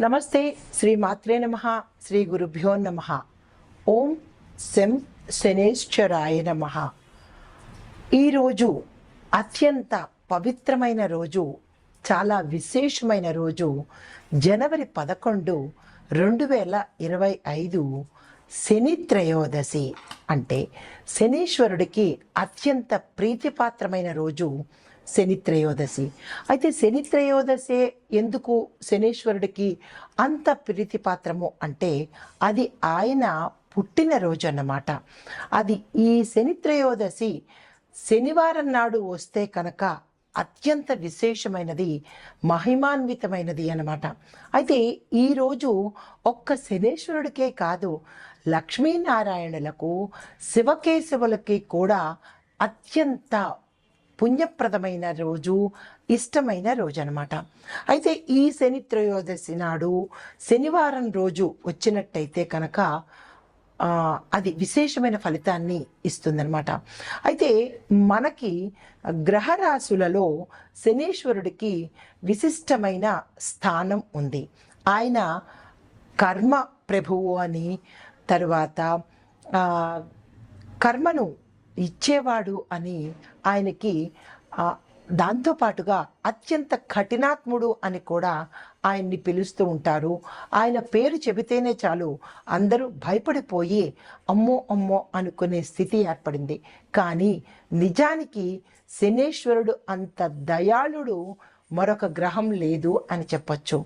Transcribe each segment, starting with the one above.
నమస్తే. శ్రీ మాత్రే నమః. శ్రీ గురుభ్యో నమః. ఓం శం శనేశ్వరాయ నమః. ఈరోజు అత్యంత పవిత్రమైన రోజు, చాలా విశేషమైన రోజు. జనవరి 11, 2025 శని త్రయోదశి. అంటే శనీశ్వరుడికి అత్యంత ప్రీతిపాత్రమైన రోజు శని త్రయోదశి. అయితే శని త్రయోదశి ఎందుకు శనీశ్వరుడికి అంత ప్రీతిపాత్రము అంటే అది ఆయన పుట్టినరోజు అన్నమాట. అది ఈ శని త్రయోదశి శనివారం నాడు వస్తే కనుక అత్యంత విశేషమైనది, మహిమాన్వితమైనది అన్నమాట. అయితే ఈరోజు ఒక్క శనేశ్వరుడికే కాదు, లక్ష్మీనారాయణులకు, శివకేశవులకి కూడా అత్యంత పుణ్యప్రదమైన రోజు, ఇష్టమైన రోజు అనమాట. అయితే ఈ శని త్రయోదశి నాడు శనివారం రోజు వచ్చినట్టయితే కనుక అది విశేషమైన ఫలితాన్ని ఇస్తుందన్నమాట. అయితే మనకి గ్రహరాశులలో శనీశ్వరుడికి విశిష్టమైన స్థానం ఉంది. ఆయన కర్మ ప్రభువు అని, తరువాత కర్మను ఇచ్చేవాడు అని ఆయనకి, దాంతోపాటుగా అత్యంత కఠినాత్ముడు అని కూడా ఆయన్ని పిలుస్తూ ఉంటారు. ఆయన పేరు చెబితేనే చాలు అందరూ భయపడిపోయి అమ్మో అమ్మో అనుకునే స్థితి ఏర్పడింది. కానీ నిజానికి శనేశ్వరుడు అంత దయాళుడు మరొక గ్రహం లేదు అని చెప్పచ్చు.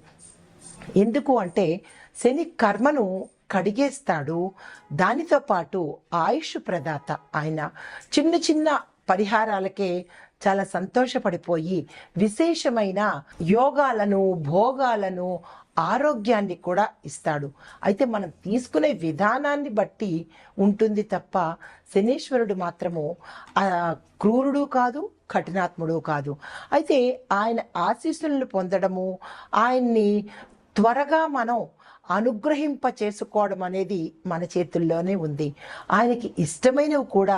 ఎందుకు అంటే శని కర్మను కడిగేస్తాడు, దానితో పాటు ఆయుష్ ప్రదాత. ఆయన చిన్న చిన్న పరిహారాలకే చాలా సంతోషపడిపోయి విశేషమైన యోగాలను, భోగాలను, ఆరోగ్యాన్ని కూడా ఇస్తాడు. అయితే మనం తీసుకునే విధానాన్ని బట్టి ఉంటుంది తప్ప శనీశ్వరుడు మాత్రము క్రూరుడు కాదు, కఠినాత్ముడు కాదు. అయితే ఆయన ఆశీస్సులను పొందడము, ఆయన్ని త్వరగా మనం అనుగ్రహింప చేసుకోవడం అనేది మన చేతుల్లోనే ఉంది. ఆయనకి ఇష్టమైనవి కూడా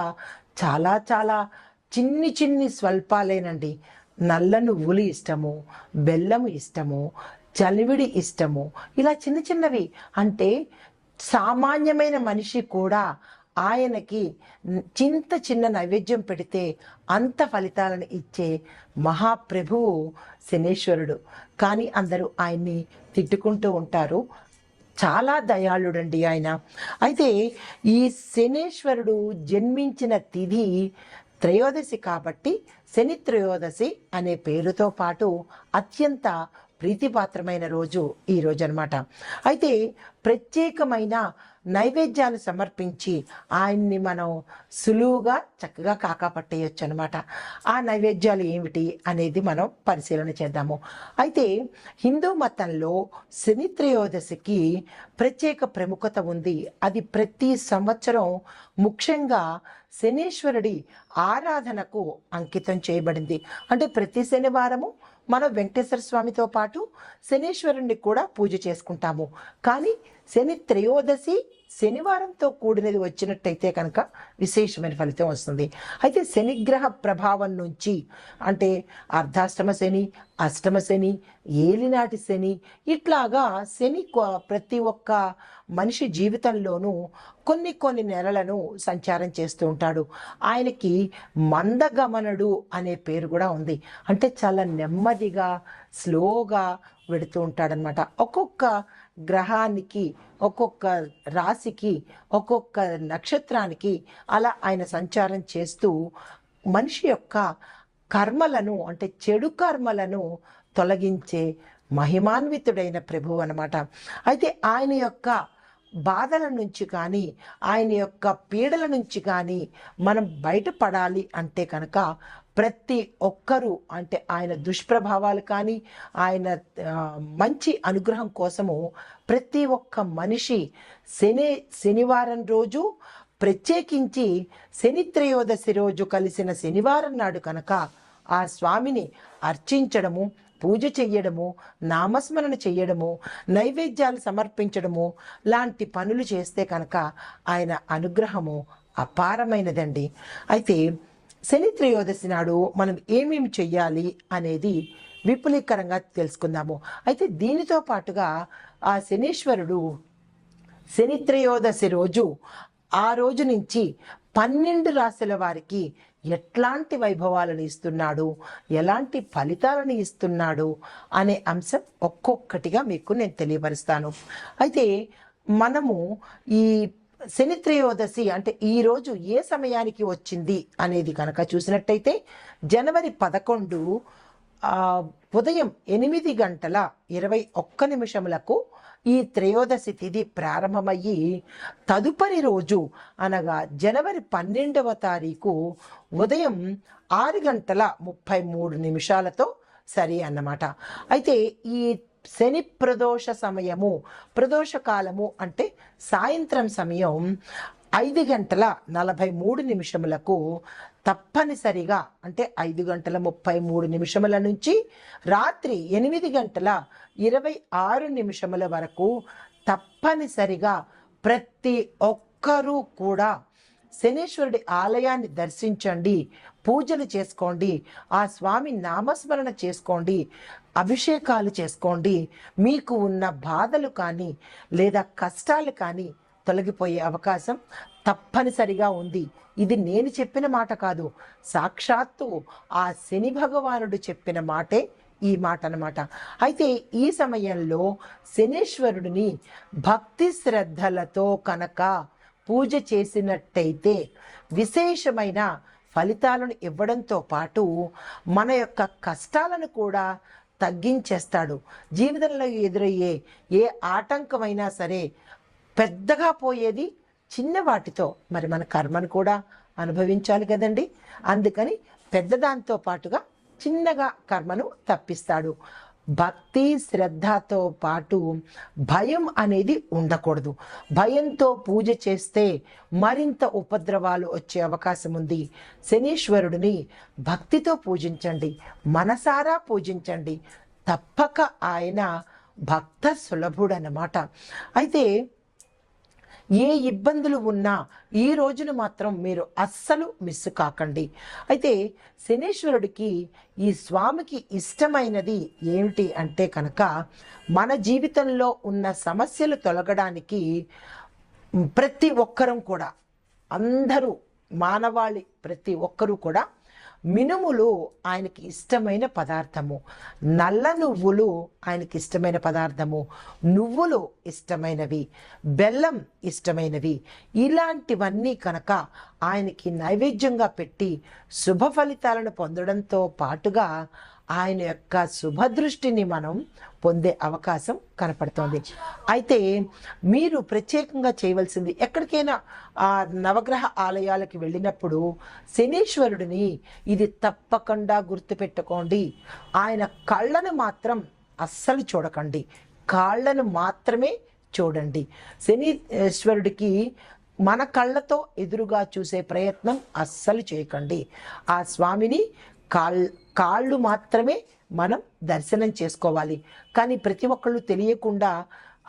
చాలా చాలా చిన్ని చిన్ని స్వల్పాలేనండి. నల్ల నువ్వులు ఇష్టము, బెల్లము ఇష్టము, చలివిడి ఇష్టము, ఇలా చిన్న చిన్నవి. అంటే సామాన్యమైన మనిషి కూడా ఆయనకి చిన్న నైవేద్యం పెడితే అంత ఫలితాలను ఇచ్చే మహాప్రభువు శనీశ్వరుడు. కానీ అందరూ ఆయన్ని తిట్టుకుంటూ ఉంటారు. చాలా దయాళుడండి ఆయన. అయితే ఈ శనీశ్వరుడు జన్మించిన తిథి త్రయోదశి కాబట్టి శని త్రయోదశి అనే పేరుతో పాటు అత్యంత ప్రీతిపాత్రమైన రోజు ఈ రోజు అనమాట. అయితే ప్రత్యేకమైన నైవేద్యాలు సమర్పించి ఆయన్ని మనం సులువుగా చక్కగా కాకాపట్టేయచ్చు అనమాట. ఆ నైవేద్యాలు ఏమిటి అనేది మనం పరిశీలన చేద్దాము. అయితే హిందూ మతంలో శని త్రయోదశికి ప్రత్యేక ప్రముఖత ఉంది. అది ప్రతి సంవత్సరం ముఖ్యంగా శనీశ్వరుడి ఆరాధనకు అంకితం చేయబడింది. అంటే ప్రతి శనివారము మనం వెంకటేశ్వర స్వామితో పాటు శనీశ్వరుణ్ణి కూడా పూజ చేసుకుంటాము. కానీ శని త్రయోదశి శనివారంతో కూడినది వచ్చినట్టయితే కనుక విశేషమైన ఫలితం వస్తుంది. అయితే శనిగ్రహ ప్రభావం నుంచి, అంటే అర్ధాష్టమ శని, అష్టమ శని, ఏలినాటి శని, ఇట్లాగా శని ప్రతి ఒక్క మనిషి జీవితంలోనూ కొన్ని నెలలను సంచారం చేస్తూ ఉంటాడు. ఆయనకి మందగమనుడు అనే పేరు కూడా ఉంది. అంటే చాలా నెమ్మదిగా, స్లోగా వెడుతూ ఉంటాడనమాట. ఒక్కొక్క గ్రహానికి, ఒక్కొక్క రాశికి, ఒక్కొక్క నక్షత్రానికి అలా ఆయన సంచారం చేస్తూ మనిషి యొక్క కర్మలను, అంటే చెడు కర్మలను తొలగించే మహిమాన్వితుడైన ప్రభువు అనమాట. అయితే ఆయన యొక్క బాధల నుంచి కానీ, ఆయన యొక్క పీడల నుంచి కానీ మనం బయటపడాలి అంటే కనుక ప్రతి ఒక్కరూ, అంటే ఆయన దుష్ప్రభావాలు కానీ, ఆయన మంచి అనుగ్రహం కోసము ప్రతి ఒక్క మనిషి శనివారం రోజు, ప్రత్యేకించి శని త్రయోదశి రోజు కలిసిన శనివారం నాడు కనుక ఆ స్వామిని అర్చించడము, పూజ చెయ్యడము, నామస్మరణ చెయ్యడము, నైవేద్యాలు సమర్పించడము లాంటి పనులు చేస్తే కనుక ఆయన అనుగ్రహము అపారమైనదండి. అయితే శని త్రయోదశి నాడు మనం ఏమేమి చెయ్యాలి అనేది విపులీకరంగా తెలుసుకుందాము. అయితే దీనితో పాటుగా ఆ శనీశ్వరుడు శని త్రయోదశి రోజు, ఆ రోజు నుంచి 12 రాశుల వారికి ఎట్లాంటి వైభవాలను ఇస్తున్నాడు, ఎలాంటి ఫలితాలను ఇస్తున్నాడు అనే అంశం ఒక్కొక్కటిగా మీకు నేను తెలియపరుస్తాను. అయితే మనము ఈ శని త్రయోదశి అంటే ఈరోజు ఏ సమయానికి వచ్చింది అనేది కనుక చూసినట్టయితే జనవరి 11 ఉదయం 8:21 ఈ త్రయోదశి తిథి ప్రారంభమయ్యి తదుపరి రోజు అనగా జనవరి 12వ తారీఖు ఉదయం 6:33 సరి అన్నమాట. అయితే ఈ శని ప్రదోష సమయము, ప్రదోష కాలము అంటే సాయంత్రం సమయం 5:43 తప్పనిసరిగా అంటే 5:33 నుంచి రాత్రి 8:26 వరకు తప్పనిసరిగా ప్రతి ఒక్కరూ కూడా శనీశ్వరుడి ఆలయాన్ని దర్శించండి, పూజలు చేసుకోండి, ఆ స్వామి నామస్మరణ చేసుకోండి, అభిషేకాలు చేసుకోండి. మీకు ఉన్న బాధలు కానీ లేదా కష్టాలు కానీ తొలగిపోయే అవకాశం తప్పనిసరిగా ఉంది. ఇది నేను చెప్పిన మాట కాదు, సాక్షాత్తు ఆ శని భగవానుడు చెప్పిన మాటే ఈ మాట అన్నమాట. అయితే ఈ సమయంలో శనీశ్వరుడిని భక్తి శ్రద్ధలతో కనుక పూజ చేసినట్టయితే విశేషమైన ఫలితాలను ఇవ్వడంతో పాటు మన యొక్క కష్టాలను కూడా తగ్గించేస్తాడు. జీవితంలో ఎదురయ్యే ఏ ఆటంకమైనా సరే పెద్దగా పోయేది చిన్న వాటితో, మరి మన కర్మను కూడా అనుభవించాలి కదండి. అందుకని పెద్దదాంతో పాటుగా చిన్నగా కర్మను తప్పిస్తాడు. భక్తి శ్రద్ధతో పాటు భయం అనేది ఉండకూడదు. భయంతో పూజ చేస్తే మరింత ఉపద్రవాలు వచ్చే అవకాశం ఉంది. శనీశ్వరుడిని భక్తితో పూజించండి, మనసారా పూజించండి, తప్పక ఆయన భక్త సులభుడన్నమాట. అయితే ఏ ఇబ్బందులు ఉన్నా ఈ రోజును మాత్రం మీరు అస్సలు మిస్ కాకండి. అయితే శనీశ్వరుడికి ఈ స్వామికి ఇష్టమైనది ఏమిటి అంటే కనుక మన జీవితంలో ఉన్న సమస్యలు తొలగడానికి ప్రతి ఒక్కరం కూడా, అందరూ మానవాళి ప్రతి ఒక్కరూ కూడా మినుములు ఆయనకి ఇష్టమైన పదార్థము, నల్ల నువ్వులు ఆయనకి ఇష్టమైన పదార్థము, నువ్వులు ఇష్టమైనవి, బెల్లం ఇష్టమైనవి, ఇలాంటివన్నీ కనుక ఆయనకి నైవేద్యంగా పెట్టి శుభ ఫలితాలను పొందడంతో పాటుగా ఆయన యొక్క శుభదృష్టిని మనం పొందే అవకాశం కనపడుతోంది. అయితే మీరు ప్రత్యేకంగా చేయవలసింది, ఎక్కడికైనా ఆ నవగ్రహ ఆలయాలకు వెళ్ళినప్పుడు శనీశ్వరుడిని ఇది తప్పకుండా గుర్తుపెట్టుకోండి, ఆయన కళ్ళను మాత్రం అస్సలు చూడకండి, కాళ్ళను మాత్రమే చూడండి. శనీశ్వరుడికి మన కళ్ళతో ఎదురుగా చూసే ప్రయత్నం అస్సలు చేయకండి. ఆ స్వామిని కాళ్ళు మాత్రమే మనం దర్శనం చేసుకోవాలి. కానీ ప్రతి ఒక్కళ్ళు తెలియకుండా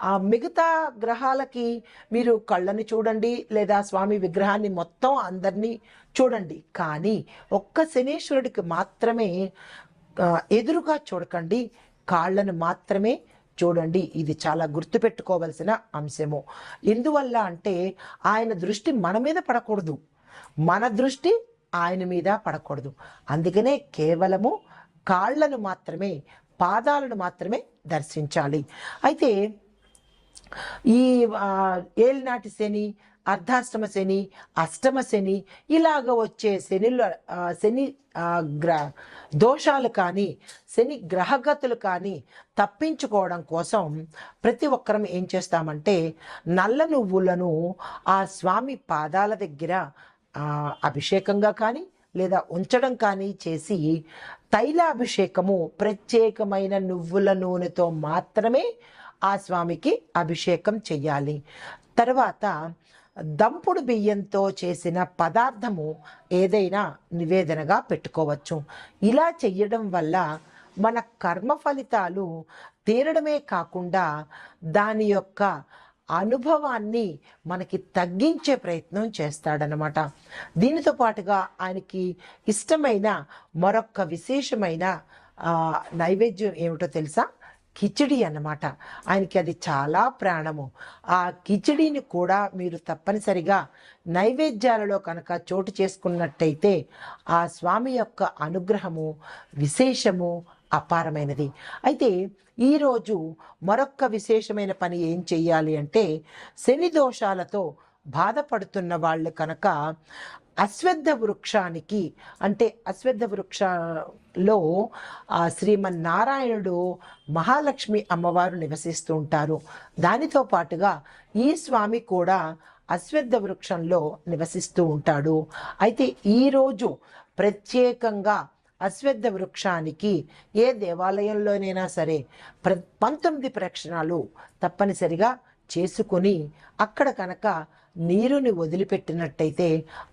ఆ మిగతా గ్రహాలకి మీరు కళ్ళని చూడండి, లేదా స్వామి విగ్రహాన్ని మొత్తం అందరినీ చూడండి, కానీ ఒక్క శనీశ్వరుడికి మాత్రమే ఎదురుగా చూడకండి, కాళ్ళను మాత్రమే చూడండి. ఇది చాలా గుర్తుపెట్టుకోవలసిన అంశము. ఎందువల్ల అంటే ఆయన దృష్టి మన మీద పడకూడదు, మన దృష్టి ఆయన మీద పడకూడదు. అందుకనే కేవలము కాళ్ళను మాత్రమే, పాదాలను మాత్రమే దర్శించాలి. అయితే ఈ ఏలినాటి శని, అర్ధాష్టమ శని, అష్టమ శని ఇలాగ వచ్చే శని దోషాలు కానీ, శని గ్రహగతులు కానీ తప్పించుకోవడం కోసం ప్రతి ఒక్కరం ఏం చేస్తామంటే నల్ల నువ్వులను ఆ స్వామి పాదాల దగ్గర అభిషేకంగా కానీ లేదా ఉంచడం కానీ చేసి తైలాభిషేకము, ప్రత్యేకమైన నువ్వుల నూనెతో మాత్రమే ఆ స్వామికి అభిషేకం చెయ్యాలి. తర్వాత దంపుడు బియ్యంతో చేసిన పదార్థము ఏదైనా నివేదనగా పెట్టుకోవచ్చు. ఇలా చెయ్యడం వల్ల మన కర్మ ఫలితాలు తీరడమే కాకుండా దాని యొక్క అనుభవాన్ని మనకి తగ్గించే ప్రయత్నం చేస్తాడనమాట. దీనితో పాటుగా ఆయనకి ఇష్టమైన మరొక విశేషమైన నైవేద్యం ఏమిటో తెలుసా? కిచిడి అన్నమాట. ఆయనకి అది చాలా ప్రాణము. ఆ కిచిడిని కూడా మీరు తప్పనిసరిగా నైవేద్యాలలో కనుక చోటు చేసుకున్నట్టయితే ఆ స్వామి యొక్క అనుగ్రహము విశేషము అపారమైనది. అయితే ఈరోజు మరొక్క విశేషమైన పని ఏం చెయ్యాలి అంటే, శని దోషాలతో బాధపడుతున్న వాళ్ళు కనుక అశ్వత్థ వృక్షానికి, అంటే అశ్వత్థ వృక్షలో శ్రీమన్నారాయణుడు, మహాలక్ష్మి అమ్మవారు నివసిస్తూ ఉంటారు. దానితో పాటుగా ఈ స్వామి కూడా అశ్వత్థ వృక్షంలో నివసిస్తూ ఉంటాడు. అయితే ఈరోజు ప్రత్యేకంగా అశ్వత్థ వృక్షానికి ఏ దేవాలయంలోనైనా సరే 19 ప్రదక్షిణాలు తప్పనిసరిగా చేసుకుని అక్కడ కనుక నీరుని వదిలిపెట్టినట్టయితే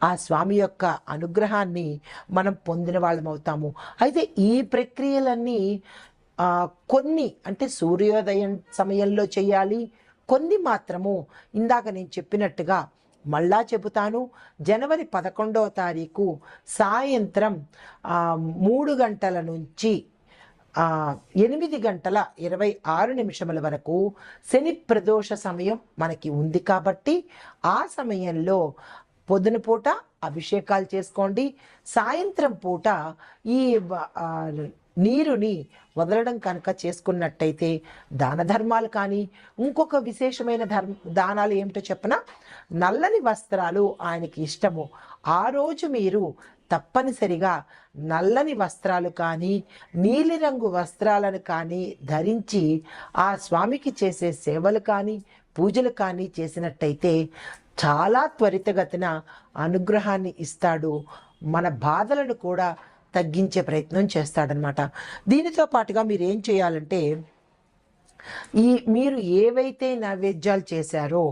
ఆ స్వామి యొక్క అనుగ్రహాన్ని మనం పొందిన వాళ్ళం అవుతాము. అయితే ఈ ప్రక్రియలన్నీ కొన్ని అంటే సూర్యోదయం సమయంలో చేయాలి, కొన్ని మాత్రము ఇందాక నేను చెప్పినట్టుగా మళ్ళా చెబుతాను. జనవరి 11వ తారీఖు సాయంత్రం 3 గంటల నుంచి 8:26 వరకు శని ప్రదోష సమయం మనకి ఉంది కాబట్టి ఆ సమయంలో పొద్దున పూట అభిషేకాలు చేసుకోండి. సాయంత్రం పూట ఈ నీరుని వదలడం కనుక చేసుకున్నట్టయితే దాన ధర్మాలు కానీ, ఇంకొక విశేషమైన దానాలు ఏమిటో చెప్పనా, నల్లని వస్త్రాలు ఆయనకి ఇష్టము. ఆ రోజు మీరు తప్పనిసరిగా నల్లని వస్త్రాలు కానీ, నీలిరంగు వస్త్రాలను కానీ ధరించి ఆ స్వామికి చేసే సేవలు కానీ, పూజలు కానీ చేసినట్టయితే చాలా త్వరితగతిన అనుగ్రహాన్ని ఇస్తాడు. మన బాధలను కూడా తగ్గించే ప్రయత్నం చేస్తాడనమాట. దీనితో పాటుగా మీరు ఏం చేయాలంటే, మీరు ఏవైతే నైవేద్యాలు చేశారో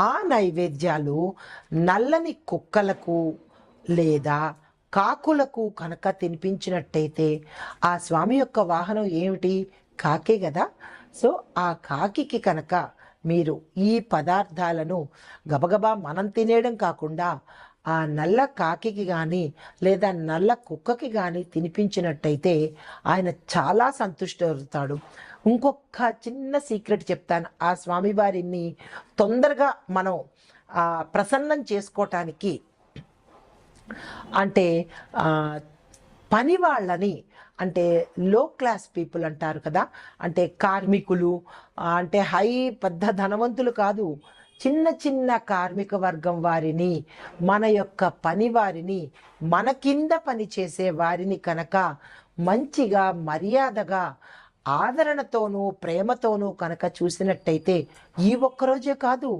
ఆ నైవేద్యాలు నల్లని కుక్కలకు లేదా కాకులకు కనుక తినిపించినట్టయితే, ఆ స్వామి యొక్క వాహనం ఏమిటి? కాకే కదా. సో ఆ కాకికి కనుక మీరు ఈ పదార్థాలను గబగబా మనం తినేయడం కాకుండా ఆ నల్ల కాకికి కానీ లేదా నల్ల కుక్కకి కానీ తినిపించినట్టయితే ఆయన చాలా సంతుష్టవుతాడు. ఇంకొక చిన్న సీక్రెట్ చెప్తాను. ఆ స్వామివారిని తొందరగా మనం ప్రసన్నం చేసుకోవటానికి అంటే పని వాళ్ళని, అంటే లో క్లాస్ పీపుల్ అంటారు కదా, అంటే కార్మికులు, అంటే పెద్ద ధనవంతులు కాదు, చిన్న చిన్న కార్మిక వర్గం వారిని, మన యొక్క పని వారిని, మన కింద పని చేసే వారిని కనుక మంచిగా మర్యాదగా ఆదరణతోనూ ప్రేమతోనూ కనుక చూసినట్టయితే ఈ ఒక్కరోజే కాదు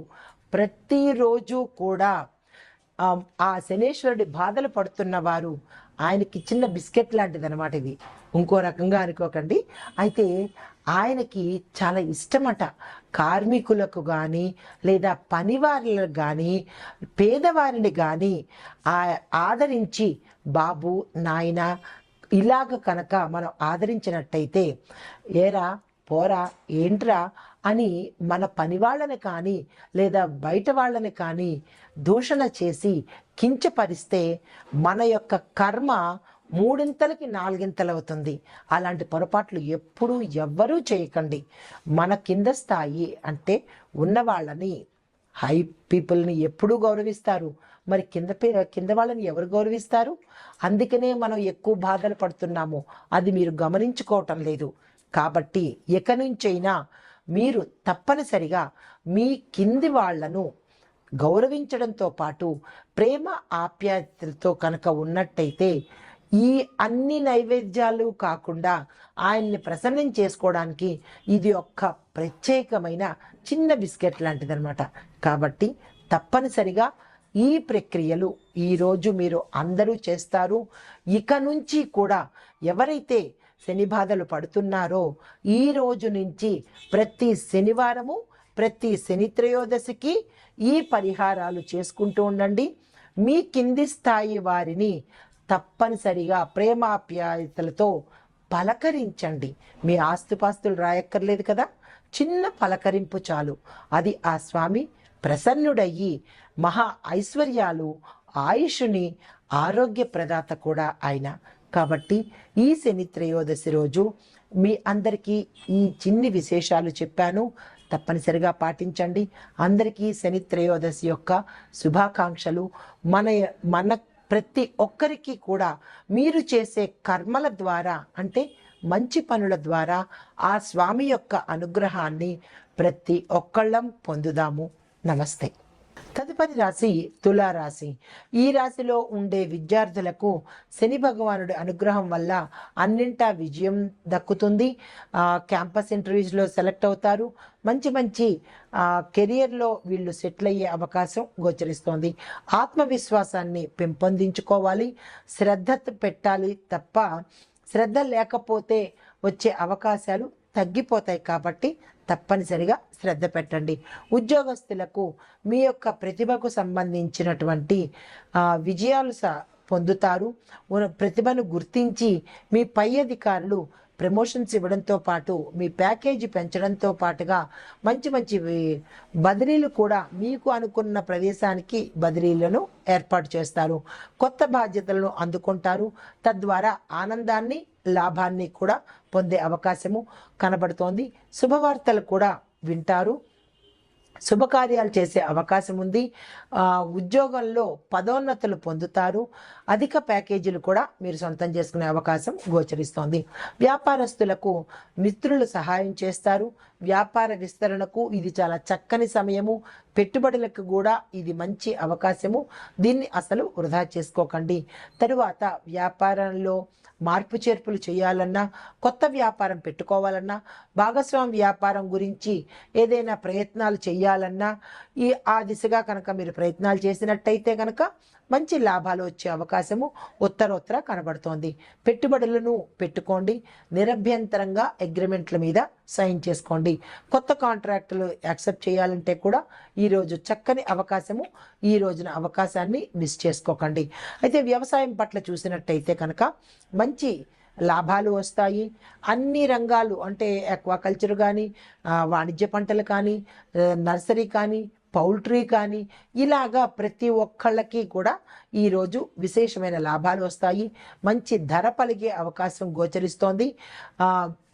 ప్రతిరోజు కూడా ఆ శనేశ్వరుడి బాధలు పడుతున్న వారు, ఆయనకి చిన్న బిస్కెట్ లాంటిది అనమాట ఇది, ఇంకో రకంగా అనుకోకండి. అయితే ఆయనకి చాలా ఇష్టమట కార్మికులకు కానీ లేదా పనివారులకు కానీ పేదవారిని కానీ ఆదరించి, బాబు నాయన ఇలాగ కనుక మనం ఆదరించినట్టయితే, ఏరా పోరా ఏంట్రా అని మన పని వాళ్ళని కానీ లేదా బయట వాళ్ళని కానీ దూషణ చేసి కించపరిస్తే మన యొక్క కర్మ 3 4 అవుతుంది. అలాంటి పొరపాట్లు ఎప్పుడూ ఎవ్వరూ చేయకండి. మన కింద స్థాయి అంటే ఉన్న వాళ్ళని, హై పీపుల్ని ఎప్పుడూ గౌరవిస్తారు. మరి కింద వాళ్ళని ఎవరు గౌరవిస్తారు? అందుకనే మనం ఎక్కువ బాధలు పడుతున్నాము. అది మీరు గమనించుకోవటం లేదు. కాబట్టి ఇక నుంచైనా మీరు తప్పనిసరిగా మీ కింది వాళ్లను గౌరవించడంతో పాటు ప్రేమ ఆప్యాయతలతో కనుక ఉన్నట్టయితే ఈ అన్ని నైవేద్యాలు కాకుండా ఆయన్ని ప్రసన్నం చేసుకోవడానికి ఇది ఒక్క ప్రత్యేకమైన చిన్న బిస్కెట్ లాంటిదనమాట. కాబట్టి తప్పనిసరిగా ఈ ప్రక్రియలు ఈరోజు మీరు అందరూ చేస్తారు. ఇక నుంచి కూడా ఎవరైతే శని బాధలు పడుతున్నారో ఈ రోజు నుంచి ప్రతి శనివారము, ప్రతి శని త్రయోదశికి ఈ పరిహారాలు చేసుకుంటూ ఉండండి. మీ కింది స్థాయి వారిని తప్పనిసరిగా ప్రేమాప్యాయతలతో పలకరించండి. మీ ఆస్తుపాస్తులు రాయక్కర్లేదు కదా, చిన్న పలకరింపు చాలు. అది ఆ స్వామి ప్రసన్నుడయ్యి మహా ఐశ్వర్యాలు, ఆయుషుని, ఆరోగ్య ప్రదాత కూడా ఆయన కాబట్టి ఈ శని త్రయోదశి రోజు మీ అందరికీ ఈ చిన్ని విశేషాలు చెప్పాను, తప్పనిసరిగా పాటించండి. అందరికీ శని త్రయోదశి యొక్క శుభాకాంక్షలు. మన మన ప్రతి ఒక్కరికి కూడా మీరు చేసే కర్మల ద్వారా, అంటే మంచి పనుల ద్వారా ఆ స్వామి యొక్క అనుగ్రహాన్ని ప్రతి ఒక్కళ్ళం పొందుదాము. నమస్తే. తదుపరి రాశి తులారాశి. ఈ రాశిలో ఉండే విద్యార్థులకు శని భగవానుడి అనుగ్రహం వల్ల అన్నింటా విజయం దక్కుతుంది. క్యాంపస్ ఇంటర్వ్యూస్లో సెలెక్ట్ అవుతారు. మంచి మంచి కెరియర్లో వీళ్ళు సెటిల్ అయ్యే అవకాశం గోచరిస్తోంది. ఆత్మవిశ్వాసాన్ని పెంపొందించుకోవాలి, శ్రద్ధ పెట్టాలి తప్ప శ్రద్ధ లేకపోతే వచ్చే అవకాశాలు తగ్గిపోతాయి. కాబట్టి తప్పనిసరిగా శ్రద్ధ పెట్టండి. ఉద్యోగస్తులకు మీ యొక్క ప్రతిభకు సంబంధించినటువంటి విజయాలు పొందుతారు. ప్రతిభను గుర్తించి మీ పై అధికారులు ప్రమోషన్స్ ఇవ్వడంతో పాటు మీ ప్యాకేజీ పెంచడంతో పాటుగా మంచి మంచి బదిలీలు కూడా మీకు అనుకున్న ప్రదేశానికి బదిలీలను ఏర్పాటు చేస్తారు. కొత్త బాధ్యతలను అందుకుంటారు. తద్వారా ఆనందాన్ని, లాభాన్ని కూడా పొందే అవకాశము కనబడుతోంది. శుభవార్తలు కూడా వింటారు. శుభకార్యాలు చేసే అవకాశం ఉంది. ఉద్యోగంలో పదోన్నతులు పొందుతారు. అధిక ప్యాకేజీలు కూడా మీరు సొంతం చేసుకునే అవకాశం గోచరిస్తోంది. వ్యాపారస్తులకు మిత్రులు సహాయం చేస్తారు. వ్యాపార విస్తరణకు ఇది చాలా చక్కని సమయము. పెట్టుబడులకు కూడా ఇది మంచి అవకాశము. దీన్ని అసలు వృధా చేసుకోకండి. తరువాత వ్యాపారంలో మార్పు చేర్పులు చేయాలన్నా, కొత్త వ్యాపారం పెట్టుకోవాలన్నా, భాగస్వామి వ్యాపారం గురించి ఏదైనా ప్రయత్నాలు చేయాలన్నా ఆ దిశగా కనుక మీరు ప్రయత్నాలు చేసినట్టయితే కనుక మంచి లాభాలు వచ్చే అవకాశము ఉత్తరోత్తర కనబడుతోంది. పెట్టుబడులను పెట్టుకోండి. నిరభ్యంతరంగా అగ్రిమెంట్ల మీద సైన్ చేసుకోండి. కొత్త కాంట్రాక్టులు యాక్సెప్ట్ చేయాలంటే కూడా ఈరోజు చక్కని అవకాశము. ఈ రోజున అవకాశాన్ని మిస్ చేసుకోకండి. అయితే వ్యవసాయం పట్ల చూసినట్టయితే కనుక మంచి లాభాలు వస్తాయి. అన్ని రంగాలు, అంటే ఆక్వాకల్చర్ కానీ, వాణిజ్య పంటలు కానీ, నర్సరీ కానీ, పౌల్ట్రీ కానీ, ఇలాగా ప్రతి ఒక్కళ్ళకి కూడా ఈరోజు విశేషమైన లాభాలు వస్తాయి. మంచి ధర పలిగే అవకాశం గోచరిస్తోంది.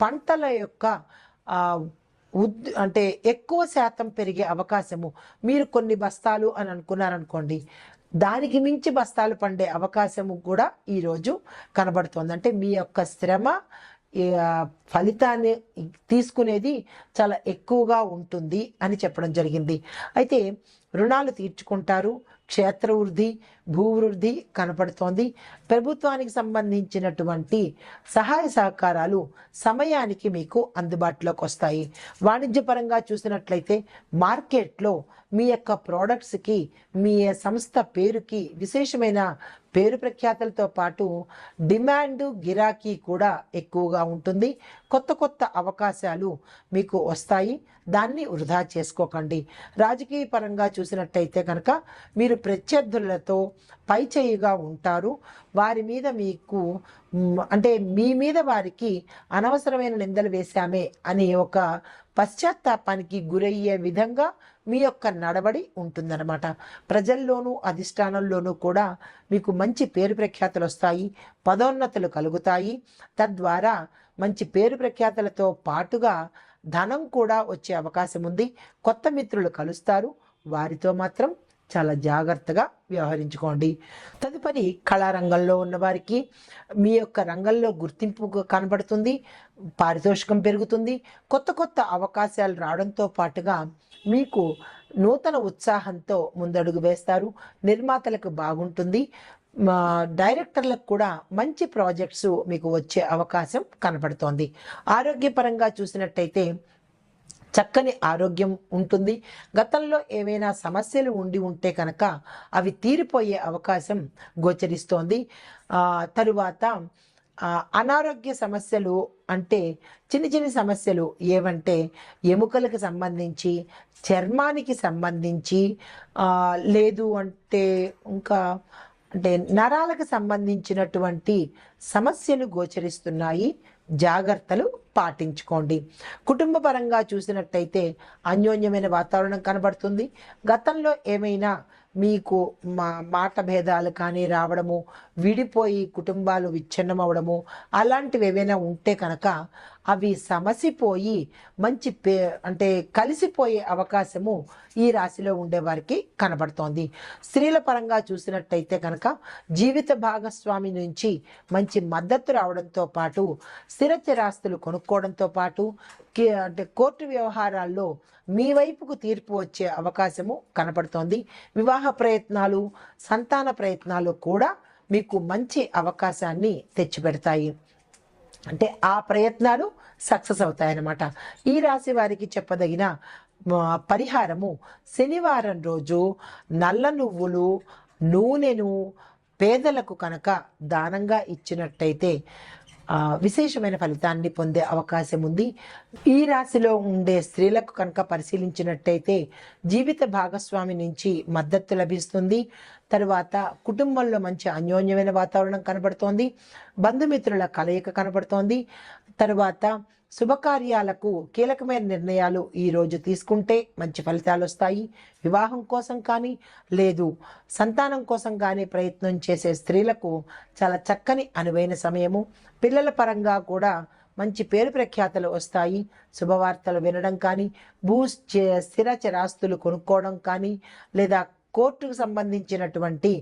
పంటల యొక్క అంటే ఎక్కువ శాతం పెరిగే అవకాశము, మీరు కొన్ని బస్తాలు అని అనుకున్నారనుకోండి, దానికి మించి బస్తాలు పండే అవకాశము కూడా ఈరోజు కనబడుతోంది. అంటే మీ యొక్క శ్రమ ఫలితాన్ని తీసుకునేది చాలా ఎక్కువగా ఉంటుంది అని చెప్పడం జరిగింది. అయితే రుణాలు తీర్చుకుంటారు. క్షేత్ర వృద్ధి, భూవృద్ధి కనపడుతోంది. ప్రభుత్వానికి సంబంధించినటువంటి సహాయ సహకారాలు సమయానికి మీకు అందుబాటులోకి వస్తాయి. వాణిజ్యపరంగా చూసినట్లయితే మార్కెట్లో మీ యొక్క ప్రోడక్ట్స్కి, మీ సంస్థ పేరుకి విశేషమైన పేరు ప్రఖ్యాతలతో పాటు డిమాండ్, గిరాకీ కూడా ఎక్కువగా ఉంటుంది. కొత్త కొత్త అవకాశాలు మీకు వస్తాయి. దాన్ని వృధా చేసుకోకండి. రాజకీయ పరంగా చూసినట్టయితే కనుక మీరు ప్రత్యర్థులతో పైచేయిగా ఉంటారు. వారి మీద మీకు అంటే మీ మీద వారికి అనవసరమైన నిందలు వేశామే అని ఒక పశ్చాత్తాపానికి గురయ్యే విధంగా మీ యొక్క నడవడి ఉంటుందన్నమాట. ప్రజల్లోనూ అధిష్టానంలోనూ కూడా మీకు మంచి పేరు ప్రఖ్యాతలు వస్తాయి. పదోన్నతులు కలుగుతాయి. తద్వారా మంచి పేరు ప్రఖ్యాతలతో పాటుగా ధనం కూడా వచ్చే అవకాశం ఉంది. కొత్త మిత్రులు కలుస్తారు. వారితో మాత్రం చాలా జాగ్రత్తగా వ్యవహరించుకోండి. తదుపరి కళారంగంలో ఉన్నవారికి మీ యొక్క రంగంలో గుర్తింపు కనబడుతుంది. పారితోషికం పెరుగుతుంది. కొత్త కొత్త అవకాశాలు రావడంతో పాటుగా మీకు నూతన ఉత్సాహంతో ముందడుగు వేస్తారు. నిర్మాతలకు బాగుంటుంది. డైరెక్టర్లకు కూడా మంచి ప్రాజెక్ట్స్ మీకు వచ్చే అవకాశం కనపడుతోంది. ఆరోగ్యపరంగా చూసినట్టయితే చక్కని ఆరోగ్యం ఉంటుంది. గతంలో ఏవైనా సమస్యలు ఉంటే కనుక అవి తీరిపోయే అవకాశం గోచరిస్తోంది. తరువాత అనారోగ్య సమస్యలు అంటే చిన్న చిన్న సమస్యలు ఏవంటే ఎముకలకు సంబంధించి, చర్మానికి సంబంధించి, లేదు అంటే ఇంకా అంటే నరాలకు సంబంధించినటువంటి సమస్యలు గోచరిస్తున్నాయి. జాగ్రత్తలు పాటించుకోండి. కుటుంబ పరంగా చూసినట్టయితే అన్యోన్యమైన వాతావరణం కనబడుతుంది. గతంలో ఏమైనా మీకు మాట భేదాలు కానీ రావడము, విడిపోయి కుటుంబాలు విచ్ఛిన్నం అవడము అలాంటివి ఏవైనా ఉంటే కనుక అవి సమసిపోయి మంచి అంటే కలిసిపోయే అవకాశము ఈ రాశిలో ఉండే వారికి కనబడుతోంది. స్త్రీల పరంగా చూసినట్టయితే కనుక జీవిత భాగస్వామి నుంచి మంచి మద్దతు రావడంతో పాటు స్థిర చరాస్తులు కొనుక్కోవడంతో పాటు అంటే కోర్టు వ్యవహారాల్లో మీ వైపుకు తీర్పు వచ్చే అవకాశము కనపడుతోంది. వివాహ ప్రయత్నాలు, సంతాన ప్రయత్నాలు కూడా మీకు మంచి అవకాశాన్ని తెచ్చిపెడతాయి. అంటే ఆ ప్రయత్నాలు సక్సెస్ అవుతాయన్నమాట. ఈ రాశి వారికి చెప్పదగిన పరిహారము, శనివారం రోజు నల్ల నువ్వులు నూనెను పేదలకు కనుక దానంగా ఇచ్చినట్టయితే విశేషమైన ఫలితాన్ని పొందే అవకాశం ఉంది. ఈ రాశిలో ఉండే స్త్రీలకు కనుక పరిశీలించినట్టయితే జీవిత భాగస్వామి నుంచి మద్దతు లభిస్తుంది. తరువాత కుటుంబంలో మంచి అన్యోన్యమైన వాతావరణం కనబడుతోంది. బంధుమిత్రుల కలయిక కనబడుతోంది. తరువాత శుభకార్యాలకు కీలకమైన నిర్ణయాలు ఈరోజు తీసుకుంటే మంచి ఫలితాలు వస్తాయి. వివాహం కోసం కానీ లేదు సంతానం కోసం కానీ ప్రయత్నం చేసే స్త్రీలకు చాలా చక్కని అనువైన సమయము. పిల్లల పరంగా కూడా మంచి పేరు ప్రఖ్యాతలు వస్తాయి. శుభవార్తలు వినడం కానీ, స్థిర చరాస్తులు కొనుక్కోవడం కానీ, లేదా కోర్టుకు సంబంధించినటువంటి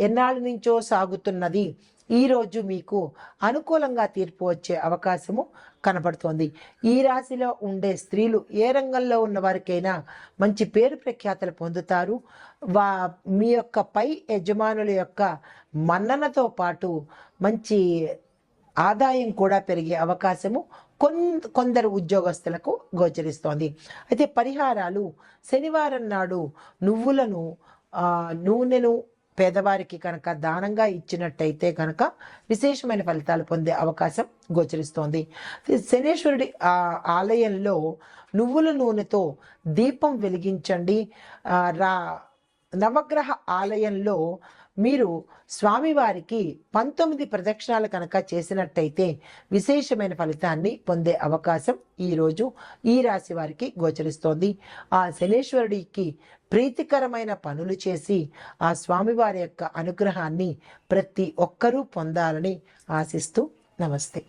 ఎన్నాళ్ళ నుంచో సాగుతున్నది ఈరోజు మీకు అనుకూలంగా తీర్పు వచ్చే అవకాశము కనబడుతోంది. ఈ రాశిలో ఉండే స్త్రీలు ఏ రంగంలో ఉన్న వారికైనా మంచి పేరు ప్రఖ్యాతలు పొందుతారు. మీ యొక్క పై యజమానుల యొక్క మన్ననతో పాటు మంచి ఆదాయం కూడా పెరిగే అవకాశము కొందరు ఉద్యోగస్తులకు గోచరిస్తోంది. అయితే పరిహారాలు, శనివారం నాడు నూనెను పేదవారికి కనుక దానంగా ఇచ్చినట్టయితే కనుక విశేషమైన ఫలితాలు పొందే అవకాశం గోచరిస్తోంది. శనేశ్వరుడి ఆలయంలో నువ్వుల నూనెతో దీపం వెలిగించండి. నవగ్రహ ఆలయంలో మీరు స్వామివారికి 19 ప్రదక్షిణాలు కనుక చేసినట్టయితే విశేషమైన ఫలితాన్ని పొందే అవకాశం ఈరోజు ఈ రాశి వారికి గోచరిస్తోంది. ఆ శనేశ్వరుడికి ప్రీతికరమైన పనులు చేసి ఆ స్వామివారి యొక్క అనుగ్రహాన్ని ప్రతి ఒక్కరూ పొందాలని ఆశిస్తూ నమస్తే.